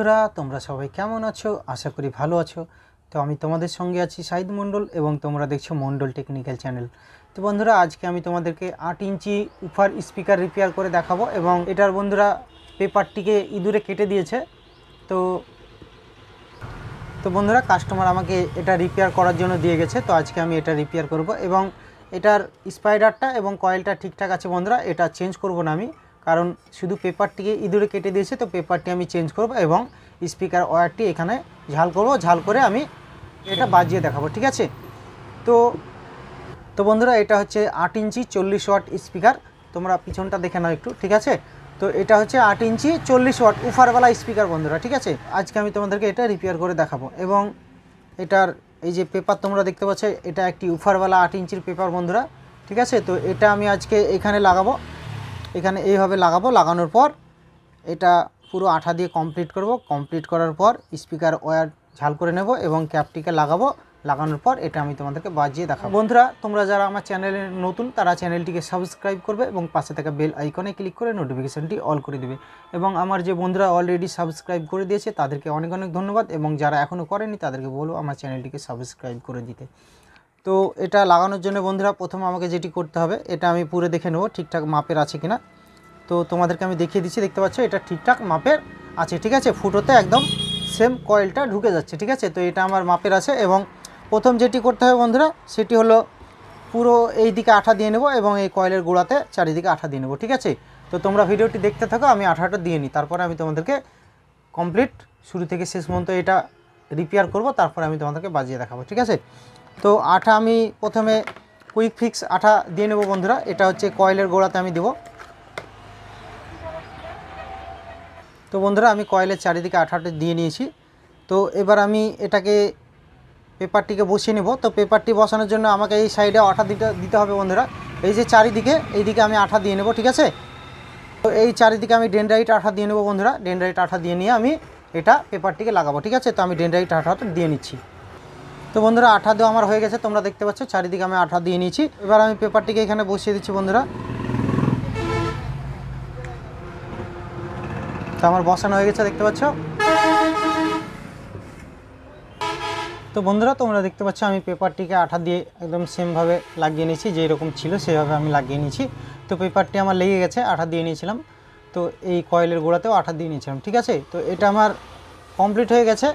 বন্ধুরা তোমরা সবাই কেমন আছো? আশা করি ভালো আছো। তো আমি তোমাদের সঙ্গে আছি সাইদ মণ্ডল এবং তোমরা দেখছো মণ্ডল টেকনিক্যাল চ্যানেল। তো বন্ধুরা আজকে আমি তোমাদেরকে 8 ইঞ্চি উফার স্পিকার রিপেয়ার করে দেখাবো এবং এটার বন্ধুরা পেপারটিকে ইঁদুরে কেটে দিয়েছে। তো বন্ধুরা কাস্টমার আমাকে এটা রিপেয়ার করার জন্য দিয়ে গেছে। তো আজকে আমি এটা রিপেয়ার করব এবং এটার স্পাইডারটা এবং কয়েলটা ঠিকঠাক আছে বন্ধুরা, এটা চেঞ্জ করব না আমি, কারণ শুধু পেপারটিকে ইঁদুরে কেটে দিয়েছে। তো পেপারটি আমি চেঞ্জ করব এবং স্পিকার ওয়্যারটি এখানে ঝাল করব, ঝাল করে আমি এটা বাজিয়ে দেখাবো, ঠিক আছে? তো বন্ধুরা এটা হচ্ছে 8 ইঞ্চি 40 ওয়াট স্পিকার। তোমরা পিছনটা দেখে নাও একটু, ঠিক আছে? তো এটা হচ্ছে 8 ইঞ্চি 40 ওয়াট উফারওয়ালা স্পিকার বন্ধুরা, ঠিক আছে? আজকে আমি তোমাদেরকে এটা রিপেয়ার করে দেখাবো এবং এটার এই যে পেপার তোমরা দেখতে পাচ্ছ, এটা একটি উফারওয়ালা 8 ইঞ্চির পেপার বন্ধুরা, ঠিক আছে? তো এটা আমি আজকে এখানে লাগাবো, এখানে এইভাবে লাগাবো। লাগানোর পর এটা পুরো আঠা দিয়ে কমপ্লিট করব। কমপ্লিট করার পর স্পিকার ওয়্যার ঝাল করে নেব এবং ক্যাপটিকে লাগাবো। লাগানোর পর এটা আমি তোমাদেরকে বাজিয়ে দেখাবো। বন্ধুরা তোমরা যারা আমার চ্যানেলে নতুন তারা চ্যানেলটিকে সাবস্ক্রাইব করবে এবং পাশে থাকা বেল আইকনে ক্লিক করে নোটিফিকেশানটি অল করে দেবে। এবং আমার যে বন্ধুরা অলরেডি সাবস্ক্রাইব করে দিয়েছে তাদেরকে অনেক অনেক ধন্যবাদ, এবং যারা এখনও করেনি তাদেরকে বলবো আমার চ্যানেলটিকে সাবস্ক্রাইব করে দিতে। তো এটা লাগানোর জন্য বন্ধুরা প্রথমে আমাকে যেটি করতে হবে, এটা আমি পুরো দেখে নেব ঠিকঠাক মাপের আছে কিনা। তো তোমাদেরকে আমি দেখিয়ে দিচ্ছি, দেখতে পাচ্ছ এটা ঠিকঠাক মাপের আছে, ঠিক আছে? ফুটোতে একদম সেম কয়েলটা ঢুকে যাচ্ছে, ঠিক আছে? তো এটা আমার মাপের আছে। এবং প্রথম যেটি করতে হবে বন্ধুরা সেটি হলো পুরো এই দিকে আঠা দিয়ে নেব এবং এই কয়েলের গোড়াতে চারিদিকে আঠা দিয়ে নেব, ঠিক আছে? তো তোমরা ভিডিওটি দেখতে থাকো, আমি আঠাটা দিয়ে নিই, তারপরে আমি তোমাদেরকে কমপ্লিট শুরু থেকে শেষ পর্যন্ত এটা রিপেয়ার করব, তারপরে আমি তোমাদেরকে বাজিয়ে দেখাবো, ঠিক আছে? তো আঠা আমি প্রথমে কুইক ফিক্স আঠা দিয়ে নেব বন্ধুরা। এটা হচ্ছে কয়েলের গোড়াতে আমি দেবো। তো বন্ধুরা আমি কয়েলের চারিদিকে আঠাটা দিয়ে নিয়েছি। তো এবার আমি এটাকে পেপারটিকে বসিয়ে নেব। তো পেপারটি বসানোর জন্য আমাকে এই সাইডে আঠা দিতে হবে বন্ধুরা। এই যে চারিদিকে এইদিকে আমি আঠা দিয়ে নেব, ঠিক আছে? তো এই চারিদিকে আমি ডেনড্রাইট আঠা দিয়ে নেব বন্ধুরা। ডেনড্রাইট আঠা দিয়ে নিয়ে আমি এটা পেপারটিকে লাগাবো, ঠিক আছে? তো আমি ডেনড্রাইট আঠাটা দিয়ে নিচ্ছি। তো বন্ধুরা আঠা দেওয়া আমার হয়ে গেছে, তোমরা দেখতে পাচ্ছ চারিদিকে আমি আঠা দিয়ে নিয়েছি। এবার আমি পেপারটিকে এখানে বসিয়ে দিচ্ছি বন্ধুরা। তো আমার বসানো হয়ে গেছে, দেখতে পাচ্ছ। তো বন্ধুরা তোমরা দেখতে পাচ্ছ আমি পেপারটিকে আঠা দিয়ে একদম সেমভাবে লাগিয়ে নিয়েছি, যেই রকম ছিল সেভাবে আমি লাগিয়ে নিয়েছি। তো পেপারটি আমার লেগে গেছে, আঠা দিয়ে নিয়েছিলাম। তো এই কয়েলের গোড়াতেও আঠা দিয়ে নিয়েছিলাম, ঠিক আছে? তো এটা আমার কমপ্লিট হয়ে গেছে।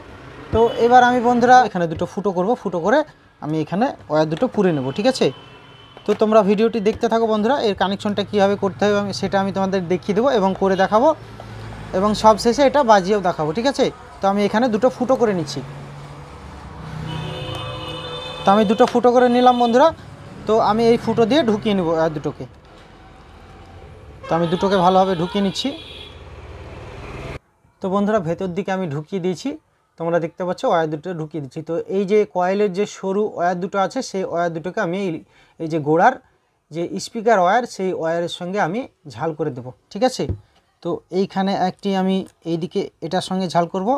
তো এবার আমি বন্ধুরা এখানে দুটো ফুটো করব, ফুটো করে আমি এখানে ওয়্যার দুটো পুরে নেব, ঠিক আছে? তো তোমরা ভিডিওটি দেখতে থাকো বন্ধুরা। এর কানেকশনটা কীভাবে করতে হবে সেটা আমি তোমাদের দেখিয়ে দেবো এবং করে দেখাবো, এবং সব শেষে এটা বাজিয়েও দেখাবো, ঠিক আছে? তো আমি এখানে দুটো ফুটো করে নিচ্ছি। তো আমি দুটো ফুটো করে নিলাম বন্ধুরা। তো আমি এই ফুটো দিয়ে ঢুকিয়ে নেব ওয়্যার দুটোকে। তো আমি দুটোকে ভালোভাবে ঢুকিয়ে নিচ্ছি। তো বন্ধুরা ভেতর দিকে আমি ঢুকিয়ে দিয়েছি, তোমরা দেখতে পাচ্ছ ওয়্যার দুটো ঢুকিয়ে দিচ্ছি। তো এই যে কয়েলের যে সরু ওয়্যার দুটো আছে সেই ওয়্যার দুটোকে আমি এই যে গোড়ার যে স্পিকার ওয়্যার সেই ওয়্যারের সঙ্গে আমি ঝাল করে দেব, ঠিক আছে? তো এইখানে একটি আমি এইদিকে এটার সঙ্গে ঝাল করব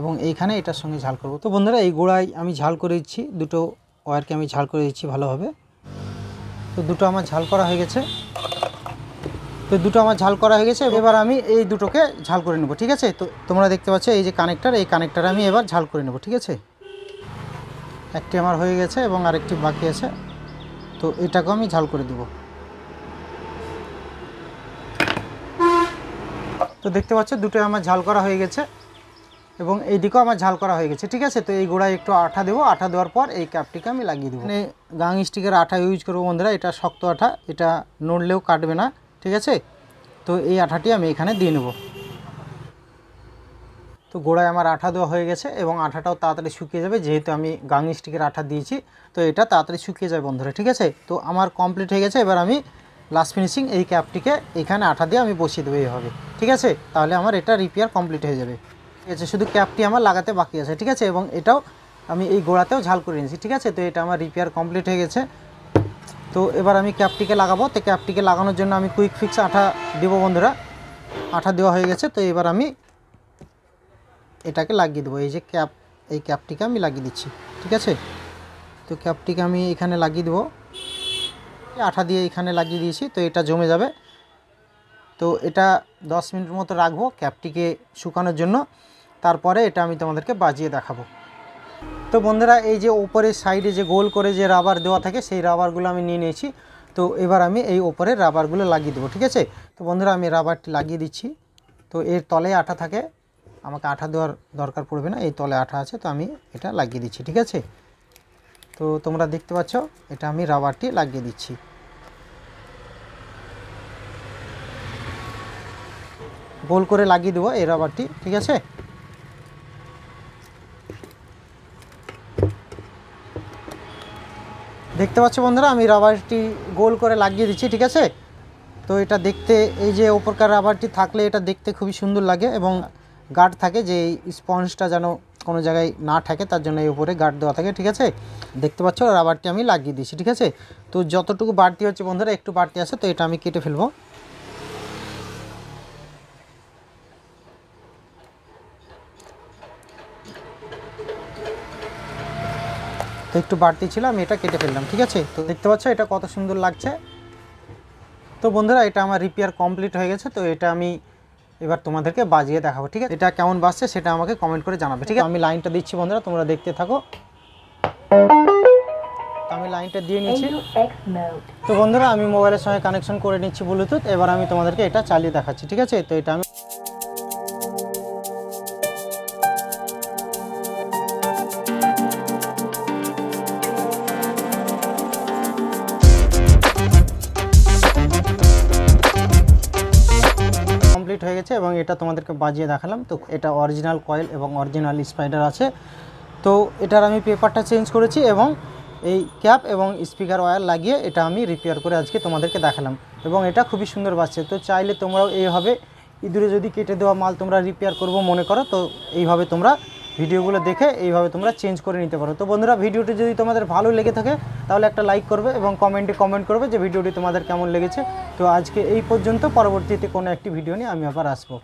এবং এইখানে এটার সঙ্গে ঝাল করব। তো বন্ধুরা এই গোড়ায় আমি ঝাল করে দিচ্ছি, দুটো ওয়্যারকে আমি ঝাল করে দিচ্ছি ভালোভাবে। তো দুটো আমার ঝাল করা হয়ে গেছে। এবার আমি এই দুটোকে ঝাল করে নেব, ঠিক আছে? তো তোমরা দেখতে পাচ্ছ এই যে কানেক্টার, এই কানেক্টার আমি এবার ঝাল করে নেব, ঠিক আছে? একটি আমার হয়ে গেছে এবং আরেকটি বাকি আছে। তো এটাকেও আমি ঝাল করে দেব। তো দেখতে পাচ্ছ দুটোই আমার ঝাল করা হয়ে গেছে এবং এই দিকেও আমার ঝাল করা হয়ে গেছে, ঠিক আছে? তো এই গোড়ায় একটু আঠা দেবো, আঠা দেওয়ার পর এই ক্যাপটিকে আমি লাগিয়ে দেবো। মানে গাং স্টিকের আঠা ইউজ করবো বন্ধুরা, এটা শক্ত আঠা, এটা নড়লেও কাটবে না, ঠিক আছে? তো এই আঠাটি আমি এখানে দিয়ে নেব। তো গোড়ায় আমার আঠা দেওয়া হয়ে গেছে এবং আঠাটাও তাড়াতাড়ি শুকিয়ে যাবে, যেহেতু আমি গাং স্টিকের আঠা দিয়েছি। তো এটা তাড়াতাড়ি শুকিয়ে যাবে বন্ধুরা, ঠিক আছে? তো আমার কমপ্লিট হয়ে গেছে। এবার আমি লাস্ট ফিনিশিং এই ক্যাপটিকে এখানে আঠা দিয়ে আমি বসিয়ে দেবো এইভাবে, ঠিক আছে? তাহলে আমার এটা রিপেয়ার কমপ্লিট হয়ে যাবে, ঠিক আছে? শুধু ক্যাপটি আমার লাগাতে বাকি আছে, ঠিক আছে? এবং এটাও আমি এই গোড়াতেও ঝাল করে নিয়েছি, ঠিক আছে? তো এটা আমার রিপেয়ার কমপ্লিট হয়ে গেছে। তো এবার আমি ক্যাপটিকে লাগাবো। তো ক্যাপটিকে লাগানোর জন্য আমি কুইক ফিক্স আঠা দেবো বন্ধুরা। আঠা দেওয়া হয়ে গেছে। তো এবার আমি এটাকে লাগিয়ে দেবো, এই যে ক্যাপ, এই ক্যাপটিকে আমি লাগিয়ে দিচ্ছি, ঠিক আছে? তো ক্যাপটিকে আমি এখানে লাগিয়ে দেবো, আঠা দিয়ে এখানে লাগিয়ে দিয়েছি। তো এটা জমে যাবে। তো এটা 10 মিনিট মতো রাখবো ক্যাপটিকে শুকানোর জন্য, তারপরে এটা আমি তোমাদেরকে বাজিয়ে দেখাবো। তো বন্ধুরা এই যে উপরের সাইডে যে গোল করে যে রাবার দেওয়া থাকে সেই রাবারগুলো আমি নিয়ে নিয়েছি। তো এবার আমি এই উপরের রাবারগুলো লাগিয়ে দেবো, ঠিক আছে। তো বন্ধুরা আমি রাবারটি লাগিয়ে দিচ্ছি। তো এর তলে আঠা থাকে, আমাকে আঠা দেওয়ার দরকার পড়বে না, এই তলে আঠা আছে, তো আমি এটা লাগিয়ে দিচ্ছি, ঠিক আছে। তো তোমরা দেখতে পাচ্ছ এটা আমি রাবারটি লাগিয়ে দিচ্ছি। গোল করে লাগিয়ে দেবো এই রাবারটি, ঠিক আছে। দেখতে পাচ্ছ বন্ধুরা আমি রাবারটি গোল করে লাগিয়ে দিচ্ছি, ঠিক আছে। তো এটা দেখতে, এই যে উপরকার রাবারটি থাকলে এটা দেখতে খুবই সুন্দর লাগে এবং গার্ড থাকে, যে এই স্পঞ্জটা যেন কোনো জায়গায় না থাকে তার জন্য এই উপরে গার্ড দেওয়া থাকে, ঠিক আছে। দেখতে পাচ্ছ রাবারটি আমি লাগিয়ে দিয়েছি, ঠিক আছে। তো যতটুকু বাড়তি হচ্ছে বন্ধুরা, একটু বাড়তি আছে, তো এটা আমি কেটে ফেলবো। তো একটু বাড়তি ছিল, আমি এটা কেটে ফেললাম, ঠিক আছে। তো দেখতে পাচ্ছ এটা কত সুন্দর লাগছে। তো বন্ধুরা এটা আমার রিপেয়ার কমপ্লিট হয়ে গেছে। তো এটা আমি এবার তোমাদেরকে বাজিয়ে দেখাবো, ঠিক আছে। এটা কেমন বাজছে সেটা আমাকে কমেন্ট করে জানাবে, ঠিক আছে। আমি লাইনটা দিচ্ছি বন্ধুরা, তোমরা দেখতে থাকো। তো আমি লাইনটা দিয়ে নিচ্ছি। তো বন্ধুরা আমি মোবাইলের সঙ্গে কানেকশন করে নিচ্ছি ব্লুটুথ। এবার আমি তোমাদেরকে এটা চালিয়ে দেখাচ্ছি, ঠিক আছে। তো এটা আমি কমপ্লিট হয়ে গেছে এবং এটা তোমাদেরকে বাজিয়ে দেখালাম। তো এটা অরিজিনাল কয়েল এবং অরিজিনাল স্পাইডার আছে। তো এটার আমি পেপারটা চেঞ্জ করেছি এবং এই ক্যাপ এবং স্পিকার ওয়্যার লাগিয়ে এটা আমি রিপেয়ার করে আজকে তোমাদেরকে দেখালাম এবং এটা খুবই সুন্দর বাজছে। তো চাইলে তোমরাও এইভাবে ইঁদুরে যদি কেটে দেওয়া মাল তোমরা রিপেয়ার করবো মনে করো, তো এইভাবে তোমরা ভিডিওগুলো দেখে এইভাবে তোমরা চেঞ্জ করে নিতে পারো। তো বন্ধুরা ভিডিওটি যদি তোমাদের ভালো লেগে থাকে তাহলে একটা লাইক করবে এবং কমেন্টে কমেন্ট করবে যে ভিডিওটি তোমাদের কেমন লেগেছে। তো আজকে এই পর্যন্ত, পরবর্তীতে কোনো একটি ভিডিও নিয়ে আমি আবার আসবো।